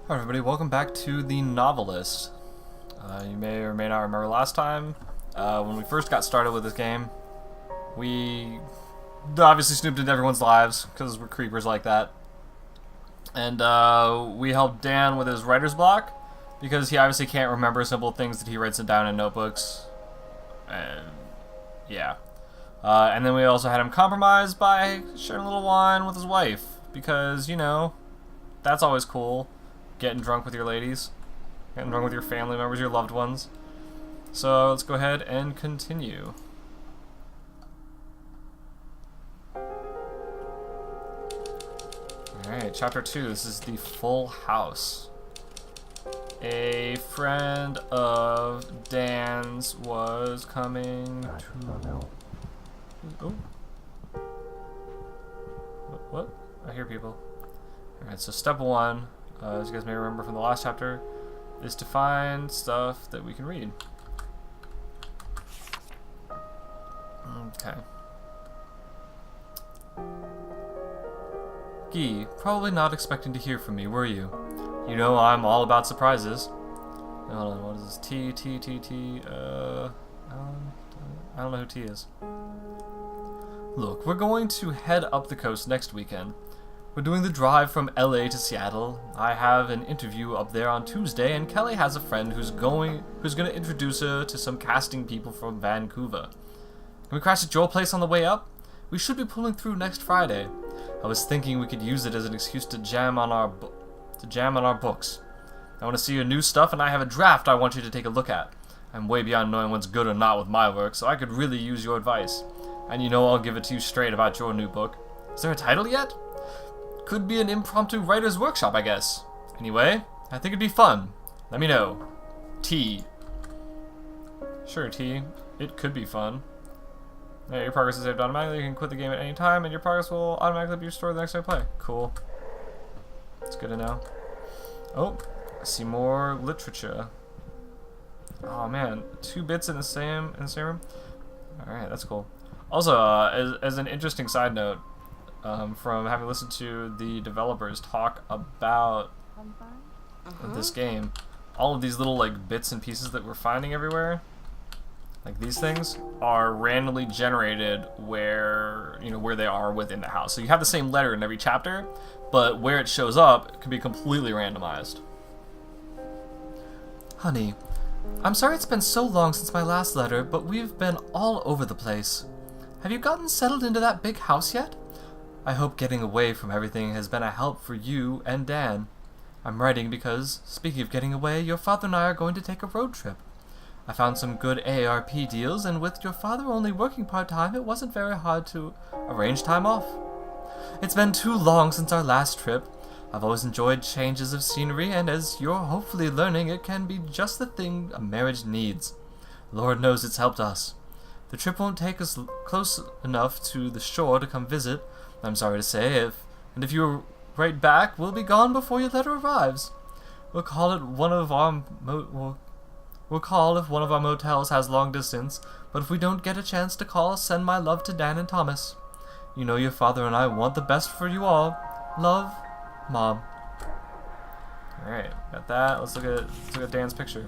Hi everybody, welcome back to the Novelist. You may or may not remember last time, when we first got started with this game, we obviously snooped into everyone's lives, because we're creepers like that. And we helped Dan with his writer's block, because he obviously can't remember simple things that he writes down in notebooks. And yeah. And then we also had him compromised by sharing a little wine with his wife, because, you know, that's always cool. Getting drunk with your ladies, getting drunk with your family members, your loved ones. So let's go ahead and continue. Alright, chapter 2. This is the full house. A friend of Dan's was coming to... Oh. What? I hear people. Alright, so step 1. As you guys may remember from the last chapter, is to find stuff that we can read. Okay. Guy, probably not expecting to hear from me, were you? You know I'm all about surprises. Hold on, what is this? T. I don't know who T is. Look, we're going to head up the coast next weekend. We're doing the drive from LA to Seattle. I have an interview up there on Tuesday, and Kelly has a friend who's going to introduce her to some casting people from Vancouver. Can we crash at your place on the way up? We should be pulling through next Friday. I was thinking we could use it as an excuse to jam on our books. I want to see your new stuff, and I have a draft I want you to take a look at. I'm way beyond knowing what's good or not with my work, so I could really use your advice. And you know I'll give it to you straight about your new book. Is there a title yet? Could be an impromptu writer's workshop, I guess. Anyway, I think it'd be fun. Let me know. T. Sure, T. It could be fun. Yeah, your progress is saved automatically. You can quit the game at any time, and your progress will automatically be restored the next time you play. Cool. It's good to know. Oh, I see more literature. Oh man, 2 bits in the same room. All right, that's cool. Also, as an interesting side note. From having listened to the developers talk about this game, all of these little like bits and pieces that we're finding everywhere, like these things, are randomly generated where they are within the house. So you have the same letter in every chapter, but where it shows up can be completely randomized. Honey, I'm sorry it's been so long since my last letter, but we've been all over the place. Have you gotten settled into that big house yet? I hope getting away from everything has been a help for you and Dan. I'm writing because, speaking of getting away, your father and I are going to take a road trip. I found some good AARP deals, and with your father only working part-time, it wasn't very hard to arrange time off. It's been too long since our last trip. I've always enjoyed changes of scenery, and as you're hopefully learning, it can be just the thing a marriage needs. Lord knows it's helped us. The trip won't take us close enough to the shore to come visit, I'm sorry to say, if you write back, we'll be gone before your letter arrives. We'll call if one of our motels has long distance, but if we don't get a chance to call, send my love to Dan and Thomas. You know your father and I want the best for you all. Love, Mom. Alright, got that. Let's look at Dan's picture.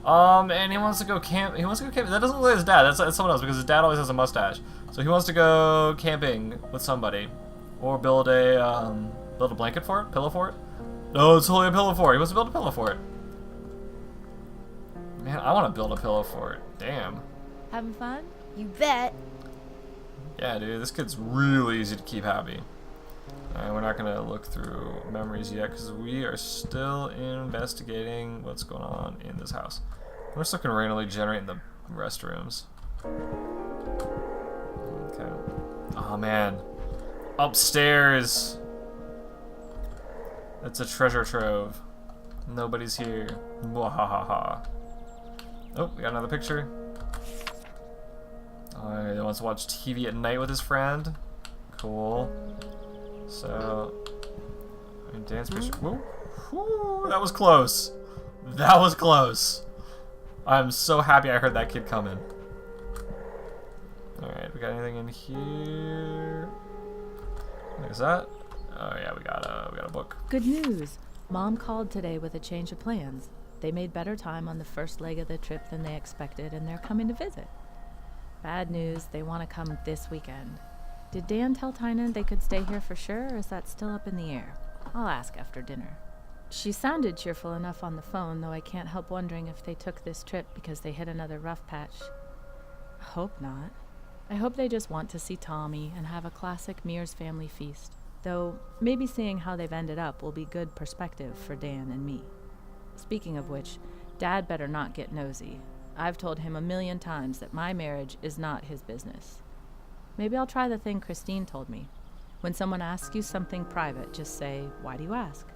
And he wants to go camp. That doesn't look like his dad. That's someone else because his dad always has a mustache. So he wants to go camping with somebody, or build a blanket fort, pillow fort. No, it's totally a pillow fort. He wants to build a pillow fort. Man, I want to build a pillow fort. Damn. Having fun? You bet. Yeah, dude, this kid's really easy to keep happy. Alright, we're not gonna look through memories yet because we are still investigating what's going on in this house. We're just looking randomly generating the restrooms. Okay. Oh man. Upstairs! It's a treasure trove. Nobody's here. Mwahaha. Oh, we got another picture. Oh, he wants to watch TV at night with his friend. Cool. So, dance picture. Whoa. Whew, that was close. That was close. I'm so happy I heard that kid coming. Alright, we got anything in here? What is that? Oh yeah, we got a book. Good news. Mom called today with a change of plans. They made better time on the first leg of the trip than they expected, and they're coming to visit. Bad news, they want to come this weekend. Did Dan tell Tynan they could stay here for sure, or is that still up in the air? I'll ask after dinner. She sounded cheerful enough on the phone, though I can't help wondering if they took this trip because they hit another rough patch. I hope not. I hope they just want to see Tommy and have a classic Mears family feast. Though, maybe seeing how they've ended up will be good perspective for Dan and me. Speaking of which, Dad better not get nosy. I've told him 1,000,000 times that my marriage is not his business. Maybe I'll try the thing Christine told me. When someone asks you something private, just say, "Why do you ask?"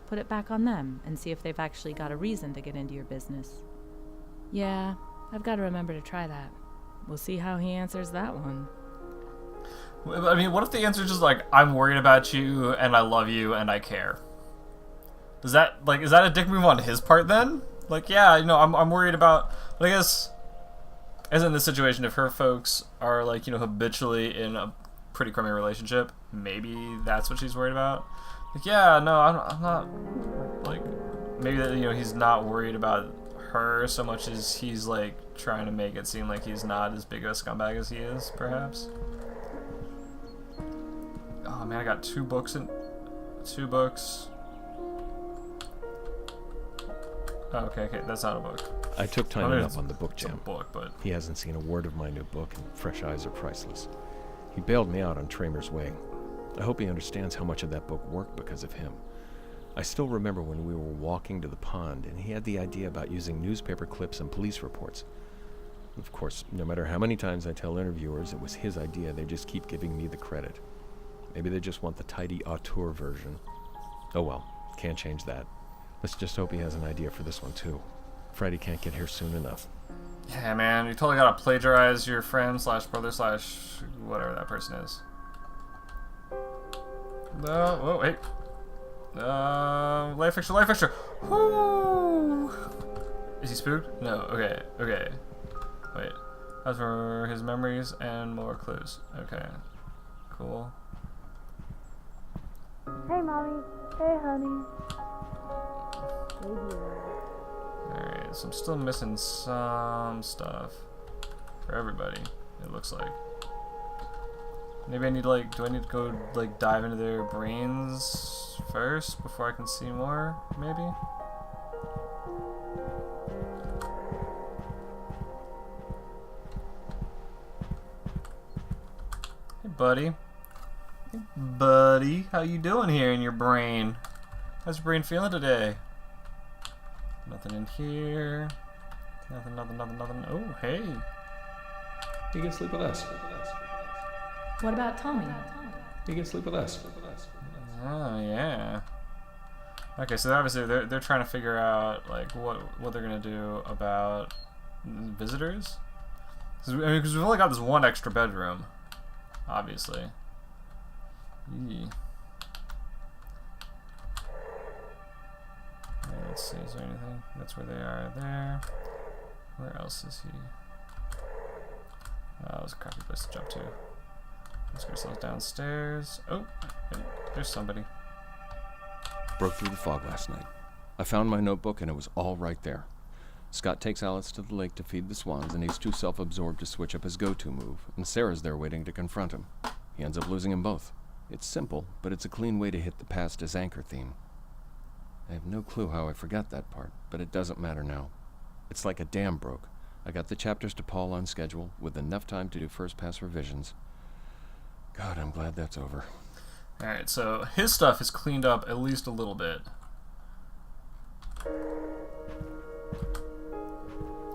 Put it back on them and see if they've actually got a reason to get into your business. Yeah, I've got to remember to try that. We'll see how he answers that one. I mean, what if the answer is just like, I'm worried about you, and I love you, and I care? Is that a dick move on his part then? Like, yeah, you know, I'm worried about, but I guess, as in this situation, if her folks are, like, you know, habitually in a pretty crummy relationship, maybe that's what she's worried about. Like, yeah, no, I'm not, like, maybe that, you know, he's not worried about her so much as he's, like, trying to make it seem like he's not as big of a scumbag as he is, perhaps. Oh man, I got 2 books. Oh, okay, that's not a book. I took Tynan up on the book jam. It's a book, but he hasn't seen a word of my new book, and fresh eyes are priceless. He bailed me out on Tramer's Way. I hope he understands how much of that book worked because of him. I still remember when we were walking to the pond, and he had the idea about using newspaper clips and police reports. Of course, no matter how many times I tell interviewers it was his idea, they just keep giving me the credit. Maybe they just want the tidy auteur version. Oh well, can't change that. Let's just hope he has an idea for this one too. Friday can't get here soon enough. yeah, man, you totally gotta plagiarize your friend / brother / whatever that person is. No, oh wait. Light fixture. Woo! Is he spooked? No. Okay. Wait. As for his memories and more clues. Okay. Cool. Hey, Mommy. Hey, honey. Alright, so I'm still missing some stuff for everybody, it looks like. Maybe I need, like, do I need to go, like, dive into their brains first before I can see more, maybe? Hey, buddy. Hey, buddy. How you doing here in your brain? How's your brain feeling today? Nothing in here. Nothing. Oh, hey. You can sleep with us. What about Tommy? You can sleep with us. Oh, yeah. Okay, so obviously they're trying to figure out, like, what they're gonna do about visitors. Because we've only got this one extra bedroom, obviously. Yee. Let's see, is there anything? That's where they are there. Where else is he? Oh, that was a crappy place to jump to. Let's get ourselves downstairs. Oh, hey, there's somebody. Broke through the fog last night. I found my notebook and it was all right there. Scott takes Alice to the lake to feed the swans and he's too self-absorbed to switch up his go-to move, and Sarah's there waiting to confront him. He ends up losing them both. It's simple, but it's a clean way to hit the past as anchor theme. I have no clue how I forgot that part, but it doesn't matter now. It's like a dam broke. I got the chapters to Paul on schedule, with enough time to do first-pass revisions. God, I'm glad that's over. Alright, so his stuff is cleaned up at least a little bit.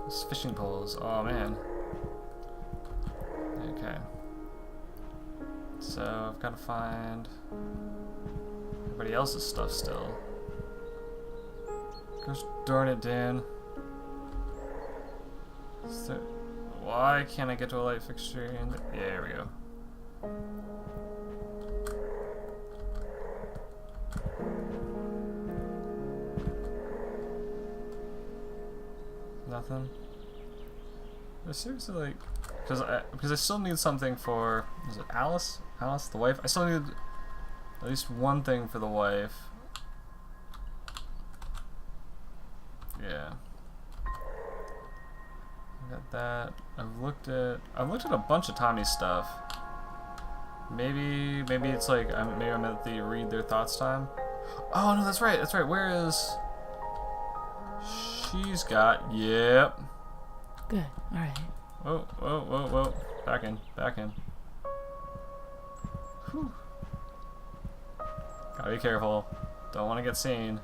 These fishing poles, oh man. Okay. So I've got to find everybody else's stuff still. Gosh darn it, Dan. Why can't I get to a light fixture? Yeah, there we go. Nothing. I seriously, like, because I still need something for, is it Alice? Alice, the wife? I still need at least one thing for the wife. Yeah. I got that. I've looked at a bunch of Tommy's stuff. Maybe it's like maybe I'm at the read their thoughts time. Oh no, that's right. That's right. Where is? She's got. Yep. Good. All right. Whoa, whoa, whoa, whoa. Back in. Back in. Whew. Gotta be careful. Don't want to get seen.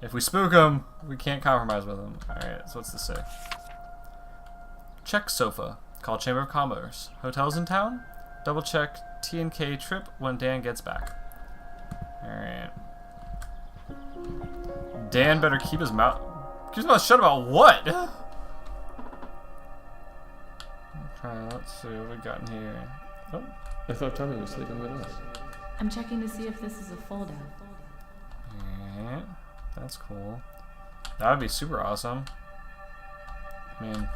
If we spook him, we can't compromise with him. Alright, so what's this say? Check sofa. Call Chamber of Commerce. Hotels in town? Double check T&K trip when Dan gets back. Alright. Dan better keep his mouth shut about what? Okay, let's see what we got in here. Oh. I thought Tommy was sleeping with us. I'm checking to see if this is a fold-out. Alright. That's cool. That would be super awesome. I mean,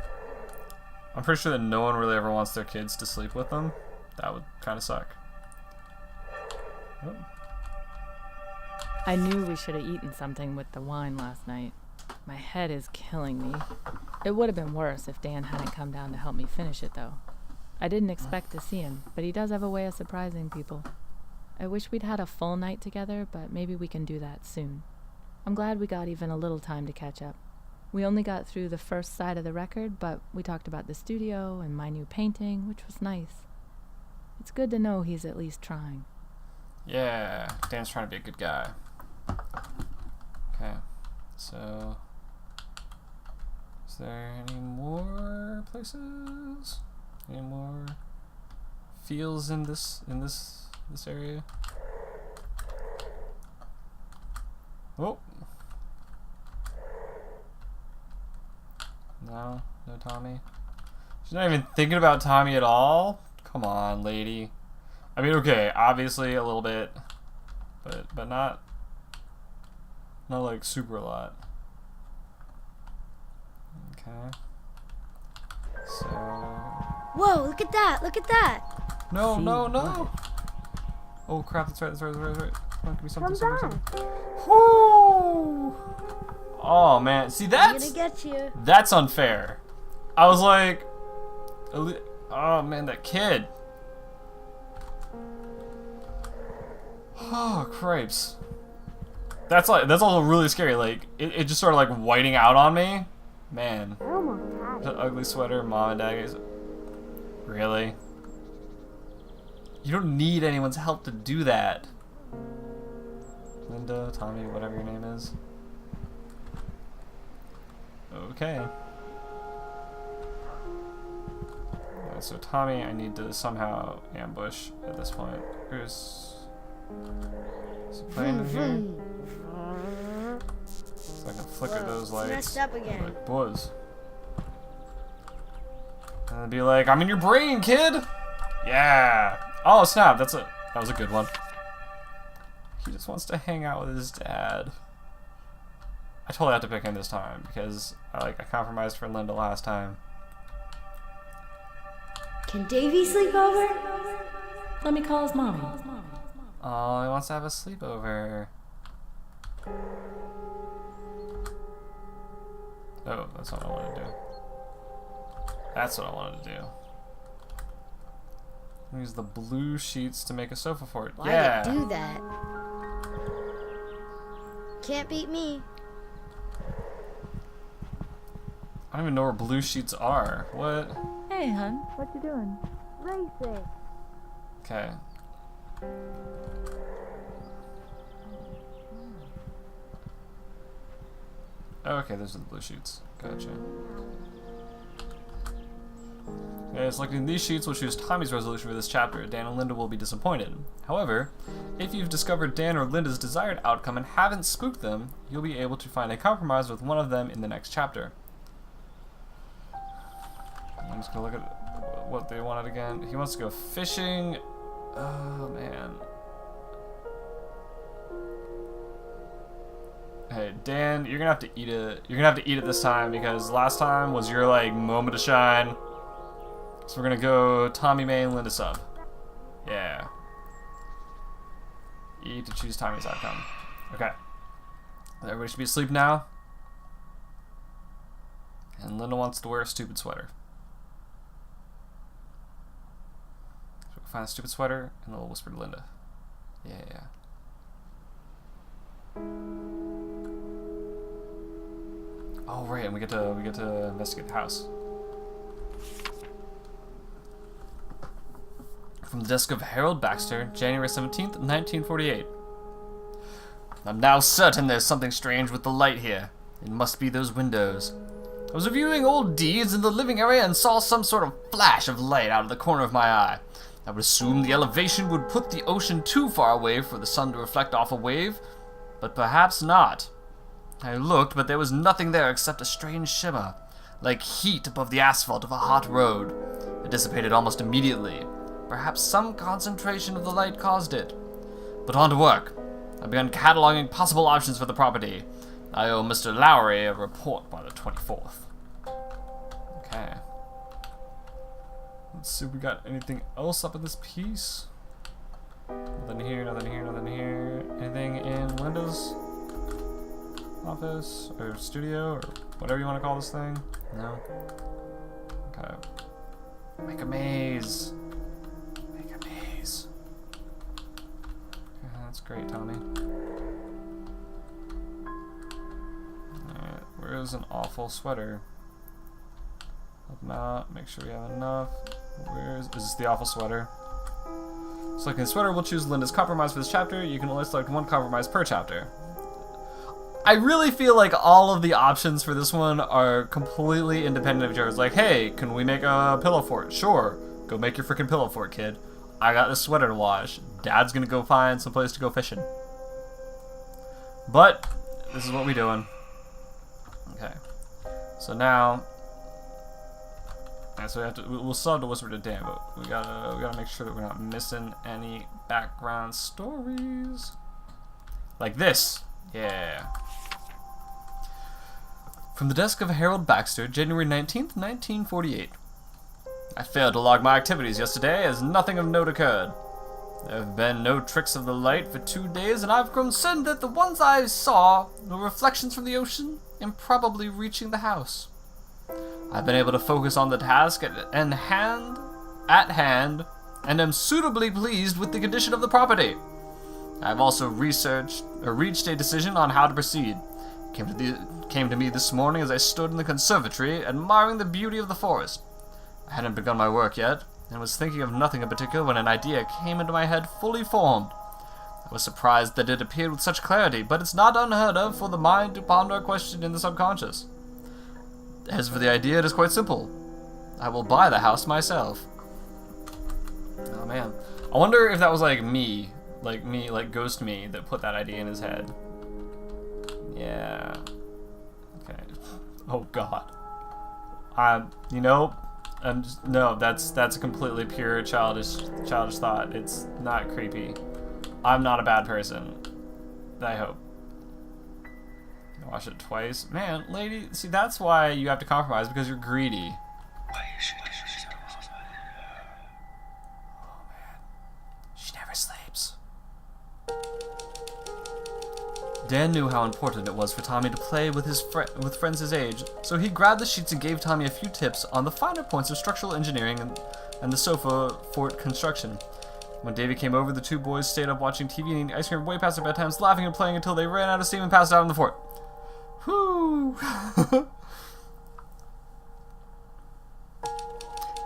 I'm pretty sure that no one really ever wants their kids to sleep with them. That would kind of suck. Oh. I knew we should have eaten something with the wine last night. My head is killing me. It would have been worse if Dan hadn't come down to help me finish it, though. I didn't expect to see him, but he does have a way of surprising people. I wish we'd had a full night together, but maybe we can do that soon. I'm glad we got even a little time to catch up. We only got through the first side of the record, but we talked about the studio and my new painting, which was nice. It's good to know he's at least trying. Yeah, Dan's trying to be a good guy. Okay, so is there any more places? Any more feels in this area? Oh. No Tommy. She's not even thinking about Tommy at all. Come on, lady. I mean, okay, obviously a little bit, but not like super a lot. Okay. So. Whoa, look at that! Look at that! No, See? no, no! Oh crap! That's right. That's right. That's right. Come on, give me something. Come Something. back. Whoo! Oh man, see I'm that's gonna get you. that's unfair. I was like, oh man, that kid. Oh cripes. That's also really scary. Like it just sort of like whiting out on me. Man, I almost had the it. ugly sweater, mom and dad guys. Really? You don't need anyone's help to do that. Linda, Tommy, whatever your name is. Okay. So Tommy, I need to somehow ambush at this point. Is he playing in here? So I can flicker those lights. Messed up again. Like, boys. And then be like, I'm in your brain, kid! Yeah! Oh, snap, that was a good one. He just wants to hang out with his dad. I totally have to pick him this time, because I compromised for Linda last time. Can Davy sleep over? Let me call his mommy. Oh, he wants to have a sleepover. Oh, that's what I want to do. That's what I wanted to do. Use the blue sheets to make a sofa for it. Why yeah. do that? Can't beat me. I don't even know where blue sheets are. What? Hey, hun. What you doing? Racing. Okay. Oh, okay, those are the blue sheets. Gotcha. Okay, selecting these sheets will choose Tommy's resolution for this chapter. Dan and Linda will be disappointed. However, if you've discovered Dan or Linda's desired outcome and haven't spooked them, you'll be able to find a compromise with one of them in the next chapter. I'm just gonna look at what they wanted again. He wants to go fishing. Oh man. Hey Dan, you're gonna have to eat it. You're gonna have to eat it this time because last time was your like moment to shine. So we're gonna go Tommy, May, and Linda sub. Yeah. Eat to choose Tommy's outcome. Okay. Everybody should be asleep now. And Linda wants to wear a stupid sweater. So we find a stupid sweater, and then we'll whisper to Linda. Yeah. Oh right, and we get to investigate the house. From the desk of Harold Baxter, January 17th, 1948. I'm now certain there's something strange with the light here. It must be those windows. I was reviewing old deeds in the living area and saw some sort of flash of light out of the corner of my eye. I would assume the elevation would put the ocean too far away for the sun to reflect off a wave, but perhaps not. I looked, but there was nothing there except a strange shimmer, like heat above the asphalt of a hot road. It dissipated almost immediately. Perhaps some concentration of the light caused it. But on to work. I began cataloging possible options for the property. I owe Mr. Lowry a report by the 24th. Okay. Let's see if we got anything else up in this piece. Nothing here, nothing here, nothing here. Anything in Linda's office or studio or whatever you want to call this thing? No? Okay. Make a maze. Make a maze. Okay, that's great, Tommy. Alright, where's an awful sweater? Help him out, make sure we have enough. Is this the awful sweater? Selecting the sweater, we'll choose Linda's compromise for this chapter. You can only select one compromise per chapter. I really feel like all of the options for this one are completely independent of each other. It's like, hey, can we make a pillow fort? Sure. Go make your freaking pillow fort, kid. I got this sweater to wash. Dad's gonna go find some place to go fishing. But this is what we doing. Okay. So now, so we'll still have to whisper to Dan, but we gotta make sure that we're not missing any background stories. Like this. Yeah. From the desk of Harold Baxter, January 19th, 1948. I failed to log my activities yesterday as nothing of note occurred. There have been no tricks of the light for 2 days, and I've grown certain that the ones I saw were reflections from the ocean, improbably reaching the house. I've been able to focus on the task at hand, and am suitably pleased with the condition of the property. I've also reached a decision on how to proceed. It came to me this morning as I stood in the conservatory, admiring the beauty of the forest. I hadn't begun my work yet, and was thinking of nothing in particular when an idea came into my head fully formed. I was surprised that it appeared with such clarity, but it's not unheard of for the mind to ponder a question in the subconscious. As for the idea, it is quite simple. I will buy the house myself. Oh man. I wonder if that was like Ghost Me, that put that idea in his head. Yeah. Okay. Oh god. No, that's a completely pure childish thought. It's not creepy. I'm not a bad person. I hope. Watch it twice. Man, lady, see, that's why you have to compromise, because you're greedy. Oh man. She never sleeps. Dan knew how important it was for Tommy to play with with friends his age, so he grabbed the sheets and gave Tommy a few tips on the finer points of structural engineering and the sofa fort construction. When Davy came over, the two boys stayed up watching TV and eating ice cream way past their bedtimes, laughing and playing until they ran out of steam and passed out in the fort. Whew!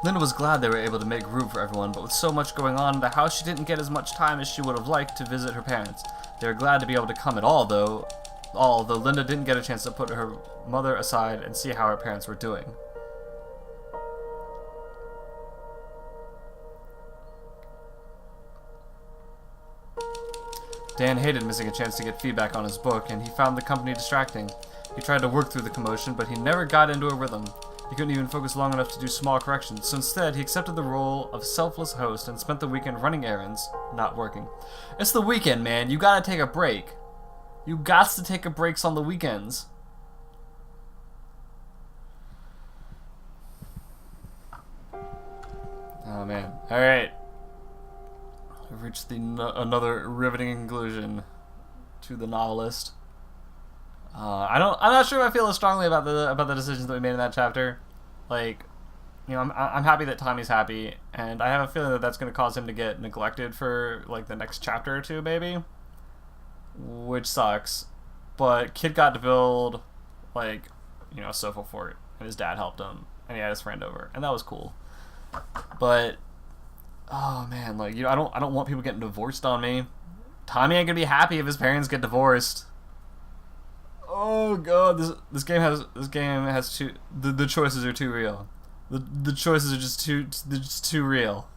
Linda was glad they were able to make room for everyone, but with so much going on in the house, she didn't get as much time as she would have liked to visit her parents. They were glad to be able to come at all, though Linda didn't get a chance to put her mother aside and see how her parents were doing. Dan hated missing a chance to get feedback on his book, and he found the company distracting. He tried to work through the commotion, but he never got into a rhythm. He couldn't even focus long enough to do small corrections, so instead he accepted the role of selfless host and spent the weekend running errands, not working. It's the weekend, man. You gotta take a break. You gots to take a breaks on the weekends. Oh man. Alright. We've reached another riveting conclusion to the Novelist. I'm not sure if I feel as strongly about the decisions that we made in that chapter. Like, you know, I'm happy that Tommy's happy, and I have a feeling that that's going to cause him to get neglected for like the next chapter or two, maybe, which sucks. But Kid got to build, like, you know, a sofa fort, and his dad helped him, and he had his friend over, and that was cool. But oh man, like, you know, I don't want people getting divorced on me. Tommy ain't gonna be happy if his parents get divorced. Oh god, this game has too the choices are too real. The choices are just too real.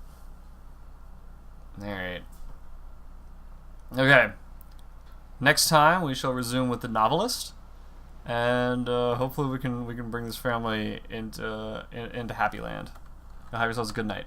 All right. Okay. Next time we shall resume with the Novelist, and hopefully we can bring this family into Happy Land. Have yourselves a good night.